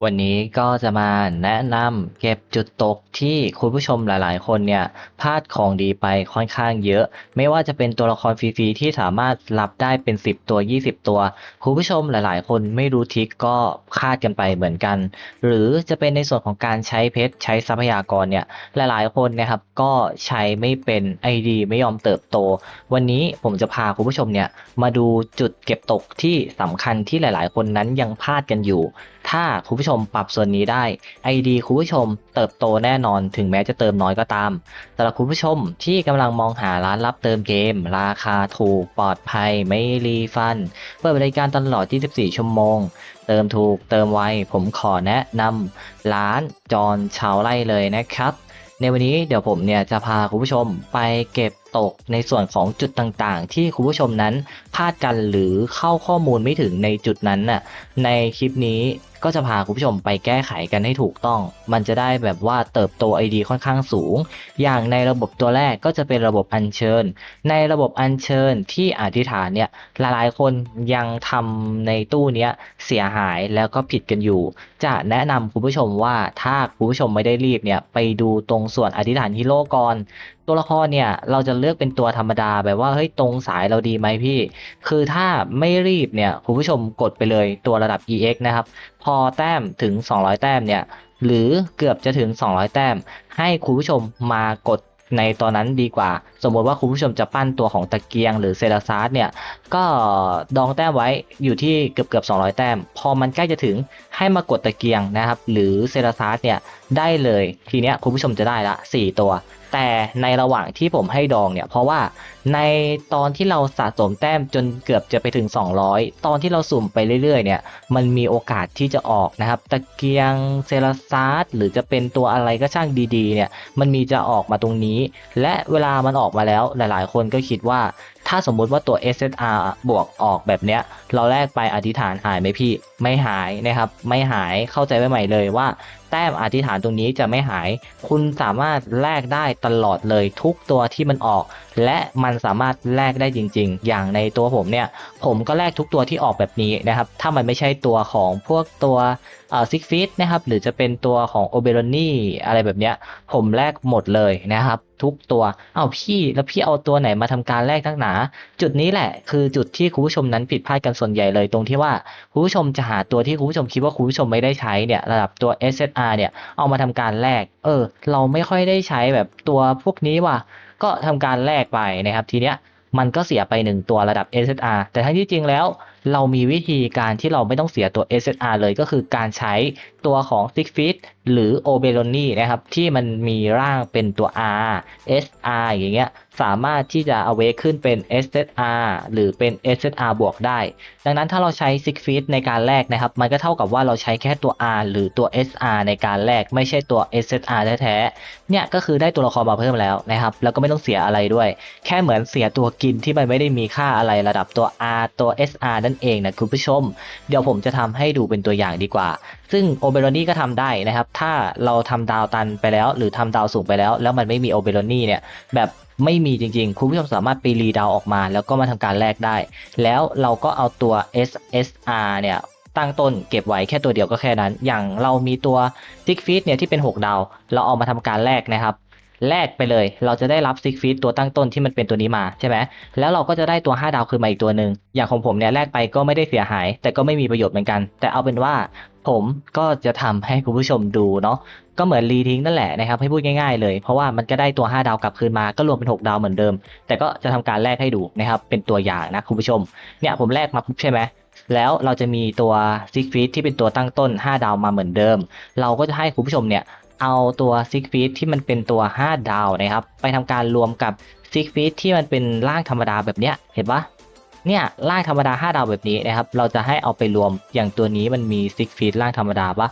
วันนี้ก็จะมาแนะนำเก็บจุดตกที่คุณผู้ชมหลายๆคนเนี่ยพลาดของดีไปค่อนข้างเยอะไม่ว่าจะเป็นตัวละครฟรีๆที่สามารถรับได้เป็น10ตัว20ตัวคุณผู้ชมหลายๆคนไม่รู้ทริกก็พลาดกันไปเหมือนกันหรือจะเป็นในส่วนของการใช้เพชรใช้ทรัพยากรเนี่ยหลายๆคนนะครับก็ใช้ไม่เป็นไอดีไม่ยอมเติบโตวันนี้ผมจะพาคุณผู้ชมเนี่ยมาดูจุดเก็บตกที่สำคัญที่หลายๆคนนั้นยังพลาดกันอยู่ ถ้าคุณผู้ชมปรับส่วนนี้ได้ ID คุณผู้ชมเติบโตแน่นอนถึงแม้จะเติมน้อยก็ตามสำหรับคุณผู้ชมที่กำลังมองหาร้านรับเติมเกมราคาถูกปลอดภัยไม่รีฟันเปิดบริการตลอด24ชั่วโมงเติมถูกเติมไวผมขอแนะนำร้านจอนชาวไร่เลยนะครับในวันนี้เดี๋ยวผมเนี่ยจะพาคุณผู้ชมไปเก็บตกในส่วนของจุดต่างๆที่คุณผู้ชมนั้นพลาดกันหรือเข้าข้อมูลไม่ถึงในจุดนั้นน่ะ ในคลิปนี้ก็จะพาคุณผู้ชมไปแก้ไขกันให้ถูกต้อง มันจะได้แบบว่าเติบโต ID ค่อนข้างสูง อย่างในระบบตัวแรกก็จะเป็นระบบอัญเชิญ ในระบบอัญเชิญที่อธิษฐานเนี่ยหลายๆคนยังทำในตู้เนี้ยเสียหายแล้วก็ผิดกันอยู่ จะแนะนำคุณผู้ชมว่าถ้าคุณผู้ชมไม่ได้รีบเนี่ยไปดูตรงส่วนอธิษฐานฮีโร่ก่อนตัวละครเนี่ยเราจะเลือกเป็นตัวธรรมดาแบบว่าเฮ้ยตรงสายเราดีไหมพี่ คือถ้าไม่รีบเนี่ยคุณผู้ชมกดไปเลยตัวระดับ EX นะครับพอแต้มถึง200แต้มเนี่ยหรือเกือบจะถึง200แต้มให้คุณผู้ชมมากดในตอนนั้นดีกว่าสมมติว่าคุณผู้ชมจะปั้นตัวของตะเกียงหรือเซราซาร์เนี่ยก็ดองแต้มไว้อยู่ที่เกือบ200แต้มพอมันใกล้จะถึงให้มากดตะเกียงนะครับหรือเซราซาร์เนี่ยได้เลยทีเนี้ยคุณผู้ชมจะได้ละ4ตัวแต่ในระหว่างที่ผมให้ดองเนี่ยเพราะว่า ในตอนที่เราสะสมแต้มจนเกือบจะไปถึง200ตอนที่เราสุ่มไปเรื่อยๆเนี่ยมันมีโอกาสที่จะออกนะครับตะเกียงเซราซาร์หรือจะเป็นตัวอะไรก็ช่างดีๆเนี่ยมันมีจะออกมาตรงนี้และเวลามันออกมาแล้วหลายๆคนก็คิดว่าถ้าสมมุติว่าตัว SSR บวกออกแบบเนี้ยเราแลกไปอธิษฐานหายไหมพี่ไม่หายนะครับไม่หายเข้าใจไว้ใหม่เลยว่าแต้มอธิษฐานตรงนี้จะไม่หายคุณสามารถแลกได้ตลอดเลยทุกตัวที่มันออก และมันสามารถแลกได้จริงๆ อย่างในตัวผมเนี่ยผมก็แลกทุกตัวที่ออกแบบนี้นะครับถ้ามันไม่ใช่ตัวของพวกตัวซิกฟิตนะครับหรือจะเป็นตัวของโอเบโรนี่อะไรแบบเนี้ยผมแลกหมดเลยนะครับทุกตัวเอาพี่แล้วพี่เอาตัวไหนมาทำการแลกทั้งหนาจุดนี้แหละคือจุดที่คุณผู้ชมนั้นผิดพลาดกันส่วนใหญ่เลยตรงที่ว่าคุณผู้ชมจะหาตัวที่คุณผู้ชมคิดว่าคุณผู้ชมไม่ได้ใช้เนี่ยระดับตัว SSR เนี่ยเอามาทำการแลกเราไม่ค่อยได้ใช้แบบตัวพวกนี้ว่ะ ก็ทำการแลกไปนะครับทีเนี้ยมันก็เสียไป1ตัวระดับ SSR แต่ทั้งที่จริงแล้วเรามีวิธีการที่เราไม่ต้องเสียตัว SSR เลยก็คือการใช้ตัวของ Six Feet หรือ o b e r o n i นะครับที่มันมีร่างเป็นตัว R SR อย่างเงี้ยสามารถที่จะเอาเวกขึ้นเป็น SSR หรือเป็น SSR บวกได้ดังนั้นถ้าเราใช้ Six Feet ในการแลกนะครับมันก็เท่ากับว่าเราใช้แค่ตัว R หรือตัว SR ในการแลกไม่ใช่ตัว SSR แท้ๆ เนี่ยก็คือได้ตัวละครมาเพิ่มแล้วนะครับแล้วก็ไม่ต้องเสียอะไรด้วยแค่เหมือนเสียตัวกินที่มันไม่ได้มีค่าอะไรระดับตัว R ตัว SR นั่นเองนะคุณผู้ชมเดี๋ยวผมจะทำให้ดูเป็นตัวอย่างดีกว่าซึ่งโอเบโรนี่ก็ทำได้นะครับถ้าเราทำดาวตันไปแล้วหรือทำดาวสูงไปแล้วแล้วมันไม่มีโอเบโรนี่เนี่ยแบบไม่มีจริงๆคุณผู้ชมสามารถไปรีดาวออกมาแล้วก็มาทำการแลกได้แล้วเราก็เอาตัว SSR เนี่ยตั้งต้นเก็บไว้แค่ตัวเดียวก็แค่นั้นอย่างเรามีตัว ซิกฟีดเนี่ยที่เป็น6ดาวเราเอามาทำการแลกนะครับแลกไปเลยเราจะได้รับซิกฟีดตัวตั้งต้นที่มันเป็นตัวนี้มาใช่ไหมแล้วเราก็จะได้ตัว5ดาวคือมาอีกตัวหนึ่งอย่างของผมเนี่ยแลกไปก็ไม่ได้เสียหายแต่ก็ไม่มีประโยชน์เหมือนกันแต่เอาเป็นว่าผมก็จะทำให้คุณผู้ชมดูเนาะก็เหมือนรีทิ้งนั่นแหละนะครับให้พูดง่ายๆเลยเพราะว่ามันก็ได้ตัว5ดาวกลับคืนมาก็รวมเป็น6ดาวเหมือนเดิมแต่ก็จะทำการแลกให้ดูนะครับเป็นตัวอย่างนะคุณผู้ชมเนี่ยผมแลกมาปุ๊บใช่ไหมแล้วเราจะมีตัวซิกฟีดที่เป็นตัวตั้งต้น5ดาวมาเหมือนเดิม เราก็จะให้คุณผู้ชมเนี่ยเอาตัวซิกฟีดที่มันเป็นตัว5ดาวนะครับไปทำการรวมกับซิกฟีดที่มันเป็นร่างธรรมดาแบบเนี้ยเห็นปะเนี่ยร่างธรรมดา5ดาวแบบนี้นะครับเราจะให้เอาไปรวมอย่างตัวนี้มันมีซิกฟีดร่างธรรมดาปะ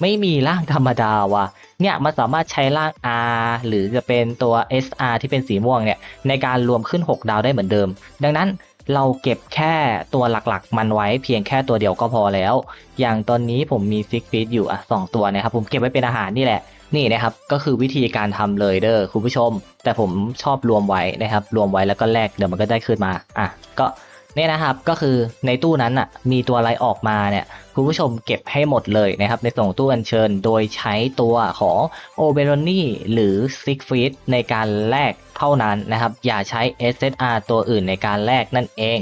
ไม่มีร่างธรรมดาว่ะเนี่ยมันสามารถใช้ร่าง R หรือจะเป็นตัว SR ที่เป็นสีม่วงเนี่ยในการรวมขึ้น6ดาวได้เหมือนเดิมดังนั้นเราเก็บแค่ตัวหลักๆมันไว้เพียงแค่ตัวเดียวก็พอแล้ว อย่างตอนนี้ผมมีซิกฟีดอยู่2ตัวนะครับผมเก็บไว้เป็นอาหารนี่แหละนี่นะครับก็คือวิธีการทำเลยเด้อคุณผู้ชมแต่ผมชอบรวมไว้นะครับรวมไว้แล้วก็แลกเดี๋ยวมันก็ได้ขึ้นมาก็ เนี่ยนะครับก็คือในตู้นั้นอ่ะมีตัวอะไรออกมาเนี่ยคุณผู้ชมเก็บให้หมดเลยนะครับในส่งตู้อัญเชิญโดยใช้ตัวของโอเบโรนี่หรือซิกฟีดในการแลกเท่านั้นนะครับอย่าใช้ SSR ตัวอื่นในการแลกนั่นเอง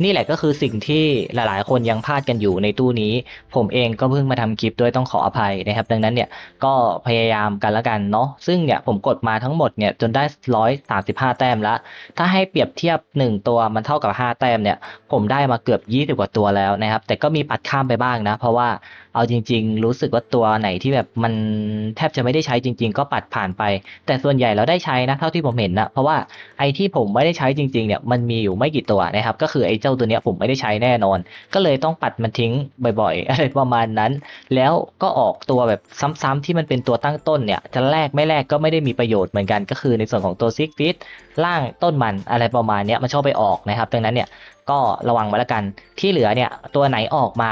นี่แหละก็คือสิ่งที่หลายๆคนยังพลาดกันอยู่ในตู้นี้ผมเองก็เพิ่งมาทำคลิปด้วยต้องขออภัยนะครับดังนั้นเนี่ยก็พยายามกันละกันเนาะซึ่งเนี่ยผมกดมาทั้งหมดเนี่ยจนได้135แต้มแล้วถ้าให้เปรียบเทียบ1ตัวมันเท่ากับ5แต้มเนี่ยผมได้มาเกือบ20กว่าตัวแล้วนะครับแต่ก็มีปัดข้ามไปบ้างนะเพราะว่าเอาจริงๆรู้สึกว่าตัวไหนที่แบบมันแทบจะไม่ได้ใช้จริงๆก็ปัดผ่านไปแต่ส่วนใหญ่เราได้ใช้นะเท่าที่ผมเห็นนะเพราะว่าไอ้ที่ผมไม่ได้ใช้จริงๆเนี่ยมันมีอยู่ไม่กี่ตัวนะครับก็คือไอ้เจ้าตัวเนี้ยผมไม่ได้ใช้แน่นอนก็เลยต้องปัดมันทิ้งบ่อยๆอะไรประมาณนั้นแล้วก็ออกตัวแบบซ้ำๆที่มันเป็นตัวตั้งต้นเนี่ยจะแลกไม่แลกก็ไม่ได้มีประโยชน์เหมือนกันก็คือในส่วนของตัวซิกฟิตล่างต้นมันอะไรประมาณเนี้ยมันชอบไปออกนะครับดังนั้นเนี่ยก็ระวังไว้ละกันที่เหลือเนี่ยตัวไหนออกมา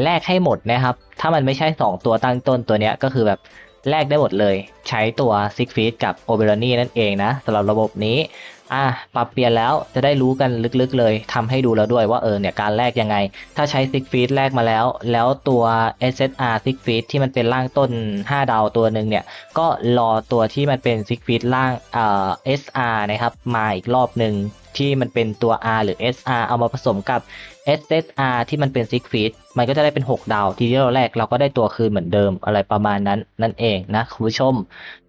แลกให้หมดนะครับถ้ามันไม่ใช่2ตัวตั้งต้นตัวเนี้ยก็คือแบบแลกได้หมดเลยใช้ตัวซิกฟิตกับโอเบโรนีนั่นเองนะสำหรับระบบนี้ปรับเปลี่ยนแล้วจะได้รู้กันลึกๆเลยทำให้ดูแล้วด้วยว่าเนี่ยการแลกยังไงถ้าใช้ซิกฟีดแลกมาแล้วตัว SSR ซิกฟีดที่มันเป็นร่างต้น5ดาวตัวหนึ่งเนี่ยก็รอตัวที่มันเป็นซิกฟีดร่างSR นะครับมาอีกรอบหนึ่งที่มันเป็นตัว R หรือ SR เอามาผสมกับ SSR ที่มันเป็นซิกฟีดมันก็จะได้เป็น6ดาวทีที่เราแรกเราก็ได้ตัวคืนเหมือนเดิมอะไรประมาณนั้นนั่นเองนะคุณผู้ชม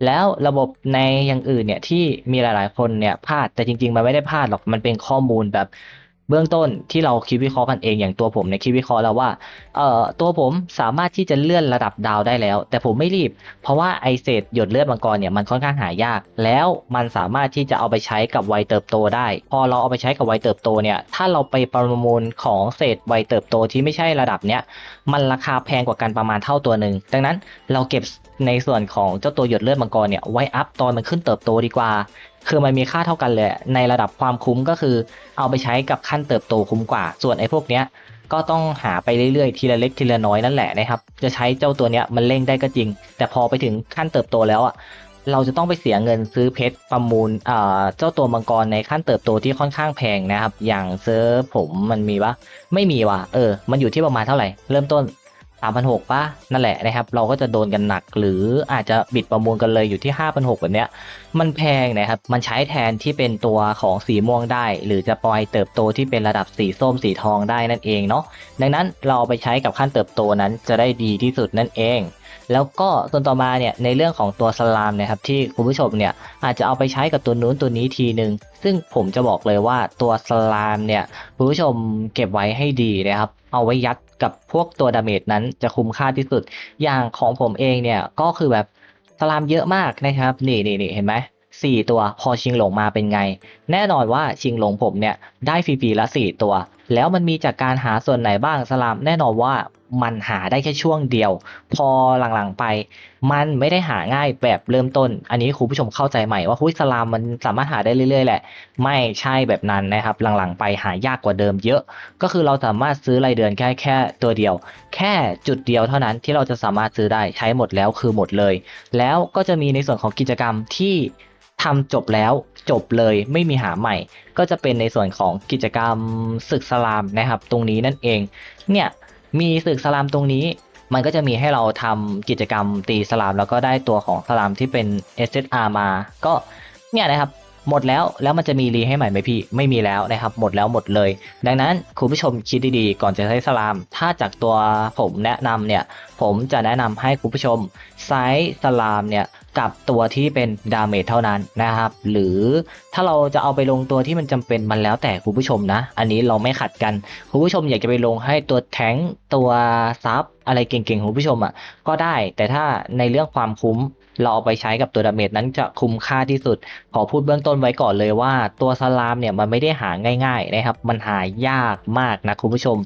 แล้วระบบในอย่างอื่นเนี่ยที่มีหลายๆคนเนี่ยพลาดแต่จริงๆมันไม่ได้พลาดหรอกมันเป็นข้อมูลแบบเบื้องต้นที่เราคิดวิเคราะห์กันเองอย่างตัวผมเนี่ยคิดวิเคราะห์แล้วว่าตัวผมสามารถที่จะเลื่อนระดับดาวได้แล้วแต่ผมไม่รีบเพราะว่าไอเศษหยดเลือดมังกรเนี่ยมันค่อนข้างหายากแล้วมันสามารถที่จะเอาไปใช้กับวัยเติบโตได้พอเราเอาไปใช้กับวัยเติบโตเนี่ยถ้าเราไปประมูลของเศษวัยเติบโตที่ไม่ใช่ระดับเนี้ยมันราคาแพงกว่ากันประมาณเท่าตัวหนึ่งดังนั้นเราเก็บในส่วนของเจ้าตัวหยดเลือดมังกรเนี่ยไว้อัพตอนมันขึ้นเติบโตดีกว่าคือมันมีค่าเท่ากันเลยในระดับความคุ้มก็คือเอาไปใช้กับขั้นเติบโตคุ้มกว่าส่วนไอ้พวกเนี้ยก็ต้องหาไปเรื่อยๆทีละเล็กทีละน้อยนั่นแหละนะครับจะใช้เจ้าตัวเนี้ยมันเร่งได้ก็จริงแต่พอไปถึงขั้นเติบโตแล้วอ่ะเราจะต้องไปเสียเงินซื้อเพชรประมูลเจ้าตัวมังกรในขั้นเติบโตที่ค่อนข้างแพงนะครับอย่างเซิร์ฟผมมันมีปะไม่มีว่ะมันอยู่ที่ประมาณเท่าไหร่เริ่มต้น3,600ป่ะนั่นแหละนะครับเราก็จะโดนกันหนักหรืออาจจะบิดประมูลกันเลยอยู่ที่5,600แบบเนี้ยมันแพงนะครับมันใช้แทนที่เป็นตัวของสีม่วงได้หรือจะปล่อยเติบโตที่เป็นระดับสีส้มสีทองได้นั่นเองเนาะดังนั้นเราไปใช้กับขั้นเติบโตนั้นจะได้ดีที่สุดนั่นเองแล้วก็ส่วนต่อมาเนี่ยในเรื่องของตัวสลามนะครับที่คุณผู้ชมเนี่ยอาจจะเอาไปใช้กับตัวนู้นตัวนี้ทีนึงซึ่งผมจะบอกเลยว่าตัวสลามเนี่ยคุณผู้ชมเก็บไว้ให้ดีนะครับเอาไว้ยัดกับพวกตัวดาเมจนั้นจะคุ้มค่าที่สุดอย่างของผมเองเนี่ยก็คือแบบสลามเยอะมากนะครับนี่เห็นไหม4 ตัวพอชิงหลงมาเป็นไงแน่นอนว่าชิงหลงผมเนี่ยได้ฟรีๆละ4 ตัวแล้วมันมีจากการหาส่วนไหนบ้างสลามแน่นอนว่ามันหาได้แค่ช่วงเดียวพอหลังๆไปมันไม่ได้หาง่ายแบบเริ่มต้นอันนี้คุณผู้ชมเข้าใจใหม่ว่าสลามมันสามารถหาได้เรื่อยๆแหละไม่ใช่แบบนั้นนะครับหลังๆไปหายากกว่าเดิมเยอะก็คือเราสามารถซื้อรายเดือนแค่ตัวเดียวแค่จุดเดียวเท่านั้นที่เราจะสามารถซื้อได้ใช้หมดแล้วคือหมดเลยแล้วก็จะมีในส่วนของกิจกรรมที่ทำจบแล้วจบเลยไม่มีหาใหม่ก็จะเป็นในส่วนของกิจกรรมศึกสลามนะครับตรงนี้นั่นเองเนี่ยมีศึกสลามตรงนี้มันก็จะมีให้เราทำกิจกรรมตีสลามแล้วก็ได้ตัวของสลามที่เป็น SSR มาก็เนี่ยนะครับหมดแล้วมันจะมีรีให้ใหม่ไหมพี่ไม่มีแล้วนะครับหมดแล้วหมดเลยดังนั้นคุณผู้ชมคิดดีๆก่อนจะใช้สลามถ้าจากตัวผมแนะนำเนี่ยผมจะแนะนำให้คุณผู้ชมใช้สลามเนี่ยกับตัวที่เป็นดาเมจเท่านั้นนะครับหรือถ้าเราจะเอาไปลงตัวที่มันจำเป็นมันแล้วแต่คุณผู้ชมนะอันนี้เราไม่ขัดกันคุณผู้ชมอยากจะไปลงให้ตัวแทงค์ตัวซับอะไรเก่งๆของคุณผู้ชมอ่ะก็ได้แต่ถ้าในเรื่องความคุ้มเราเอาไปใช้กับตัวดาเมจนั้นจะคุ้มค่าที่สุดขอพูดเบื้องต้นไว้ก่อนเลยว่าตัวสลามเนี่ยมันไม่ได้หาง่ายๆนะครับมันหายากมากนะคุณผู้ชม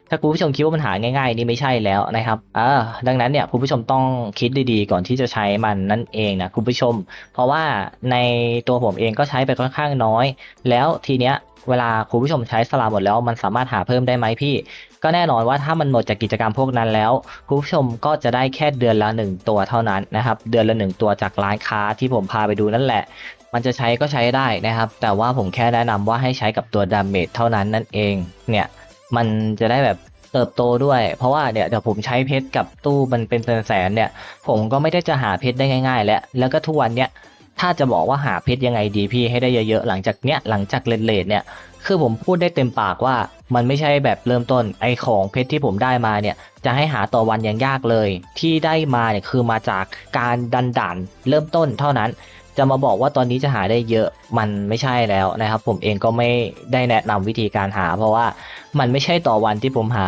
ถ้าคุณผู้ชมคิดว่ามันหาง่ายๆนี่ไม่ใช่แล้วนะครับดังนั้นเนี่ยคุณผู้ชมต้องคิดดีๆก่อนที่จะใช้มันนั่นเองนะคุณผู้ชมเพราะว่าในตัวผมเองก็ใช้ไปค่อนข้างน้อยแล้วทีเนี้ยเวลาคุณผู้ชมใช้สลามหมดแล้วมันสามารถหาเพิ่มได้ไหมพี่ก็แน่นอนว่าถ้ามันหมดจากกิจกรรมพวกนั้นแล้วคุณผู้ชมก็จะได้แค่เดือนละ1 ตัวเท่านั้นนะครับเดือนละ1 ตัวจากร้านค้าที่ผมพาไปดูนั่นแหละ มันจะใช้ก็ใช้ได้นะครับแต่ว่าผมแค่แนะนำว่าให้ใช้กับตัวดาเมจเท่านั้นนั่นเองเนี่ยมันจะได้แบบเติบโตด้วยเพราะว่าเดี๋ยวผมใช้เพชรกับตู้มันเป็นแสนๆเนี่ยผมก็ไม่ได้จะหาเพชรได้ง่ายๆแล้วก็ทุกวันเนี่ยถ้าจะบอกว่าหาเพชรยังไงดีพี่ให้ได้เยอะๆหลังจากเลทเนี่ยคือผมพูดได้เต็มปากว่ามันไม่ใช่แบบเริ่มต้นไอของเพชรที่ผมได้มาเนี่ยจะให้หาต่อวันยังยากเลยที่ได้มาเนี่ยคือมาจากการดันด่านเริ่มต้นเท่านั้น จะมาบอกว่าตอนนี้จะหาได้เยอะมันไม่ใช่แล้วนะครับผมเองก็ไม่ได้แนะนำวิธีการหาเพราะว่ามันไม่ใช่ต่อวันที่ผมหา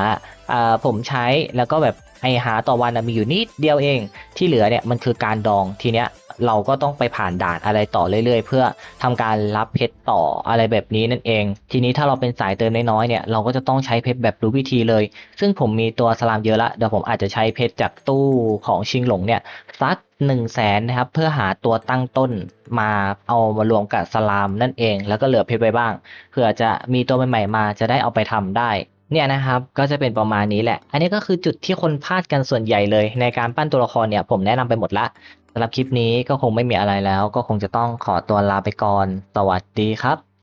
ผมใช้แล้วก็แบบไอหาต่อวันมีอยู่นิดเดียวเองที่เหลือเนี่ยมันคือการดองทีเนี้ยเราก็ต้องไปผ่านด่านอะไรต่อเรื่อยๆเพื่อทำการรับเพชรต่ออะไรแบบนี้นั่นเองทีนี้ถ้าเราเป็นสายเติมน้อยๆเนี่ยเราก็จะต้องใช้เพชรแบบรู้วิธีเลยซึ่งผมมีตัวสลามเยอะละเดี๋ยวผมอาจจะใช้เพชรจากตู้ของชิงหลงเนี่ย สัก100,000นะครับเพื่อหาตัวตั้งต้นมาเอามารวมกับสลามนั่นเองแล้วก็เหลือเพชรไว้บ้างเผื่อจะมีตัวใหม่ๆมาจะได้เอาไปทำได้เนี่ยนะครับก็จะเป็นประมาณนี้แหละอันนี้ก็คือจุดที่คนพลาดกันส่วนใหญ่เลยในการปั้นตัวละครเนี่ยผมแนะนำไปหมดละสำหรับคลิปนี้ก็คงไม่มีอะไรแล้วก็คงจะต้องขอตัวลาไปก่อนสวัสดีครับ